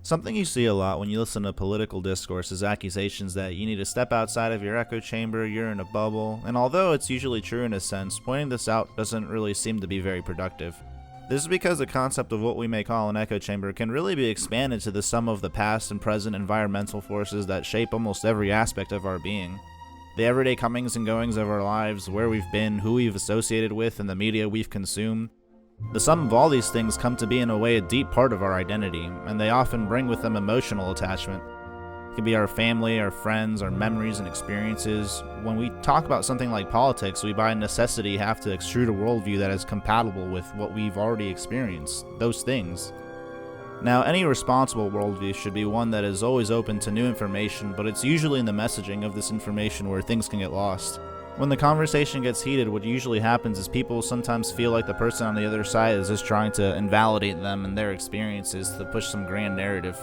Something you see a lot when you listen to political discourse is accusations that you need to step outside of your echo chamber, you're in a bubble, and although it's usually true in a sense, pointing this out doesn't really seem to be very productive. This is because the concept of what we may call an echo chamber can really be expanded to the sum of the past and present environmental forces that shape almost every aspect of our being. The everyday comings and goings of our lives, where we've been, who we've associated with, and the media we've consumed. The sum of all these things come to be in a way a deep part of our identity, and they often bring with them emotional attachment. It can be our family, our friends, our memories and experiences. When we talk about something like politics, we by necessity have to extrude a worldview that is compatible with what we've already experienced, those things. Now, any responsible worldview should be one that is always open to new information, but it's usually in the messaging of this information where things can get lost. When the conversation gets heated, what usually happens is people sometimes feel like the person on the other side is just trying to invalidate them and their experiences to push some grand narrative.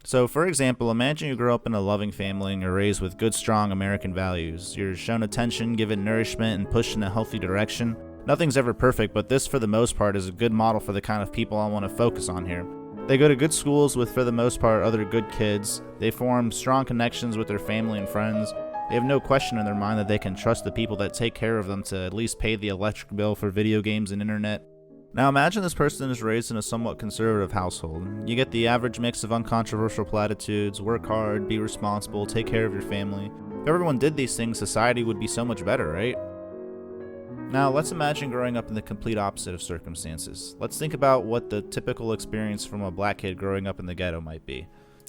So, for example, imagine you grow up in a loving family and you're raised with good, strong American values. You're shown attention, given nourishment, and pushed in a healthy direction. Nothing's ever perfect, but this, for the most part, is a good model for the kind of people I want to focus on here. They go to good schools with, for the most part, other good kids. They form strong connections with their family and friends. They have no question in their mind that they can trust the people that take care of them to at least pay the electric bill for video games and internet. Now imagine this person is raised in a somewhat conservative household. You get the average mix of uncontroversial platitudes: work hard, be responsible, take care of your family. If everyone did these things, society would be so much better, right? Now, let's imagine growing up in the complete opposite of circumstances. Let's think about what the typical experience from a black kid growing up in the ghetto might be.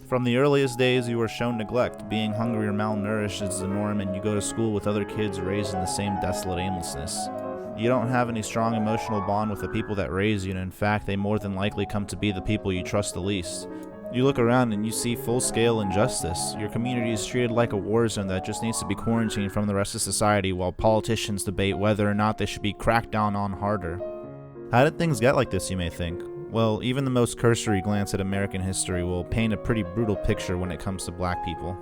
From the earliest days, you are shown neglect. Being hungry or malnourished is the norm, and you go to school with other kids raised in the same desolate aimlessness. You don't have any strong emotional bond with the people that raise you, and in fact, they more than likely come to be the people you trust the least. You look around and you see full-scale injustice. Your community is treated like a war zone that just needs to be quarantined from the rest of society while politicians debate whether or not they should be cracked down on harder. How did things get like this, you may think? Well, even the most cursory glance at American history will paint a pretty brutal picture when it comes to black people.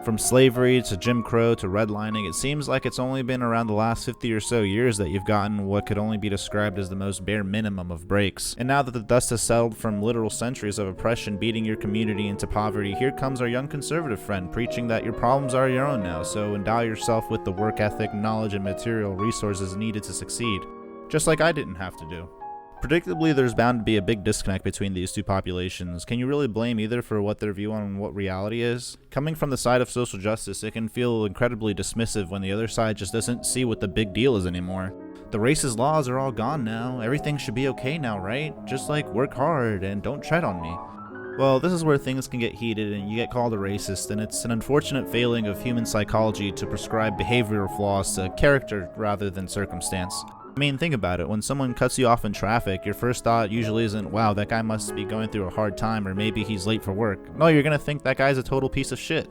From slavery to Jim Crow to redlining, it seems like it's only been around the last 50 or so years that you've gotten what could only be described as the most bare minimum of breaks. And now that the dust has settled from literal centuries of oppression beating your community into poverty, here comes our young conservative friend preaching that your problems are your own now, so endow yourself with the work ethic, knowledge, and material resources needed to succeed. Just like I didn't have to do. Predictably, there's bound to be a big disconnect between these two populations. Can you really blame either for what their view on what reality is? Coming from the side of social justice, it can feel incredibly dismissive when the other side just doesn't see what the big deal is anymore. The racist laws are all gone now. Everything should be okay now, right? Just like work hard and don't tread on me. Well, this is where things can get heated and you get called a racist, and it's an unfortunate failing of human psychology to prescribe behavioral flaws to character rather than circumstance. I mean, think about it. When someone cuts you off in traffic, your first thought usually isn't, wow, that guy must be going through a hard time, or maybe he's late for work. No, you're gonna think that guy's a total piece of shit.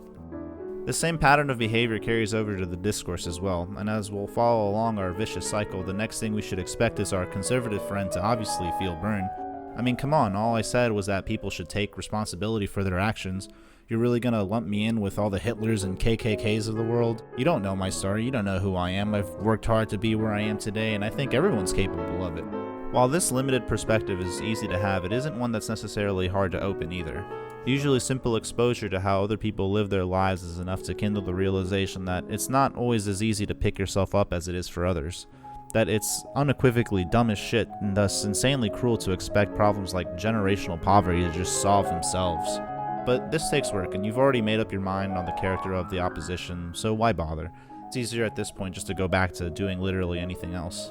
This same pattern of behavior carries over to the discourse as well, and as we'll follow along our vicious cycle, the next thing we should expect is our conservative friend to obviously feel burned. I mean, come on, all I said was that people should take responsibility for their actions. You're really gonna lump me in with all the Hitlers and KKKs of the world? You don't know my story, you don't know who I am. I've worked hard to be where I am today, and I think everyone's capable of it. While this limited perspective is easy to have, it isn't one that's necessarily hard to open either. Usually simple exposure to how other people live their lives is enough to kindle the realization that it's not always as easy to pick yourself up as it is for others. That it's unequivocally dumb as shit, and thus insanely cruel to expect problems like generational poverty to just solve themselves. But this takes work, and you've already made up your mind on the character of the opposition, so why bother? It's easier at this point just to go back to doing literally anything else.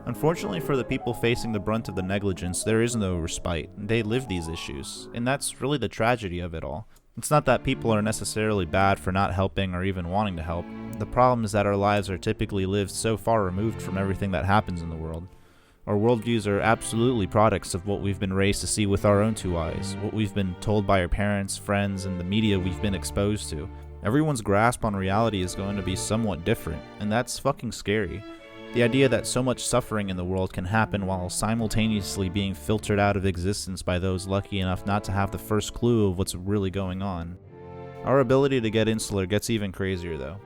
Unfortunately for the people facing the brunt of the negligence, there is no respite. They live these issues, and that's really the tragedy of it all. It's not that people are necessarily bad for not helping or even wanting to help. The problem is that our lives are typically lived so far removed from everything that happens in the world. Our worldviews are absolutely products of what we've been raised to see with our own two eyes, what we've been told by our parents, friends, and the media we've been exposed to. Everyone's grasp on reality is going to be somewhat different, and that's fucking scary. The idea that so much suffering in the world can happen while simultaneously being filtered out of existence by those lucky enough not to have the first clue of what's really going on. Our ability to get insular gets even crazier though.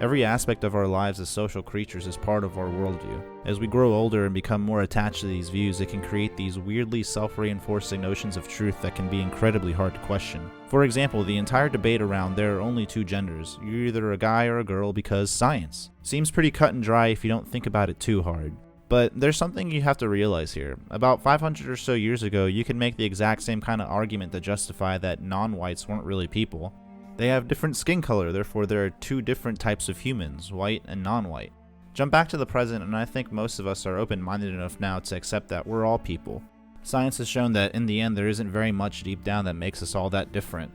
Every aspect of our lives as social creatures is part of our worldview. As we grow older and become more attached to these views, it can create these weirdly self-reinforcing notions of truth that can be incredibly hard to question. For example, the entire debate around there are only two genders. You're either a guy or a girl because science. Seems pretty cut and dry if you don't think about it too hard. But there's something you have to realize here. About 500 or so years ago, you can make the exact same kind of argument to justify that non-whites weren't really people. They have different skin color, therefore there are two different types of humans, white and non-white. Jump back to the present, and I think most of us are open-minded enough now to accept that we're all people. Science has shown that in the end there isn't very much deep down that makes us all that different.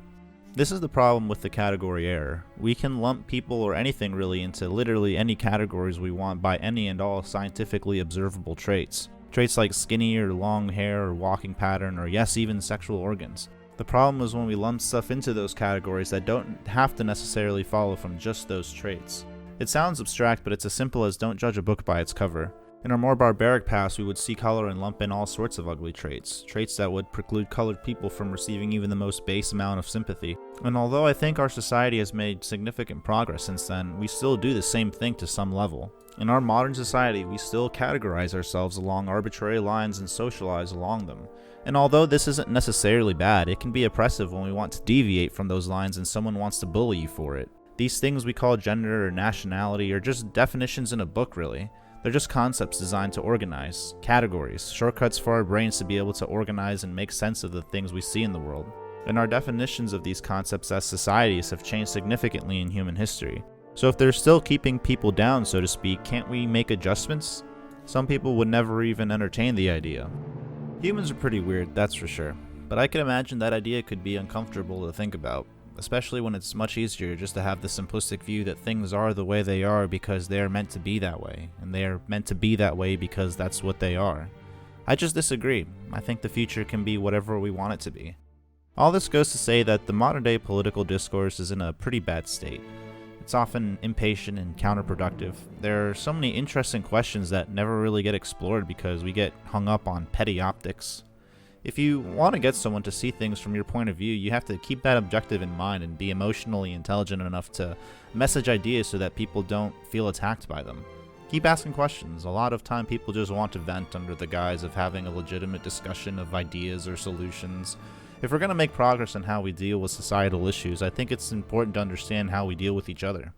This is the problem with the category error. We can lump people or anything really into literally any categories we want by any and all scientifically observable traits. Traits like skinny or long hair or walking pattern or yes, even sexual organs. The problem is when we lump stuff into those categories that don't have to necessarily follow from just those traits. It sounds abstract, but it's as simple as don't judge a book by its cover. In our more barbaric past, we would see color and lump in all sorts of ugly traits that would preclude colored people from receiving even the most base amount of sympathy. And although I think our society has made significant progress since then, we still do the same thing to some level. In our modern society, we still categorize ourselves along arbitrary lines and socialize along them. And although this isn't necessarily bad, it can be oppressive when we want to deviate from those lines and someone wants to bully you for it. These things we call gender or nationality are just definitions in a book, really. They're just concepts designed to organize, categories, shortcuts for our brains to be able to organize and make sense of the things we see in the world. And our definitions of these concepts as societies have changed significantly in human history. So if they're still keeping people down, so to speak, can't we make adjustments? Some people would never even entertain the idea. Humans are pretty weird, that's for sure, but I can imagine that idea could be uncomfortable to think about, especially when it's much easier just to have the simplistic view that things are the way they are because they are meant to be that way, and they are meant to be that way because that's what they are. I just disagree. I think the future can be whatever we want it to be. All this goes to say that the modern day political discourse is in a pretty bad state. It's often impatient and counterproductive. There are so many interesting questions that never really get explored because we get hung up on petty optics. If you want to get someone to see things from your point of view, you have to keep that objective in mind and be emotionally intelligent enough to message ideas so that people don't feel attacked by them. Keep asking questions. A lot of time people just want to vent under the guise of having a legitimate discussion of ideas or solutions. If we're going to make progress in how we deal with societal issues, I think it's important to understand how we deal with each other.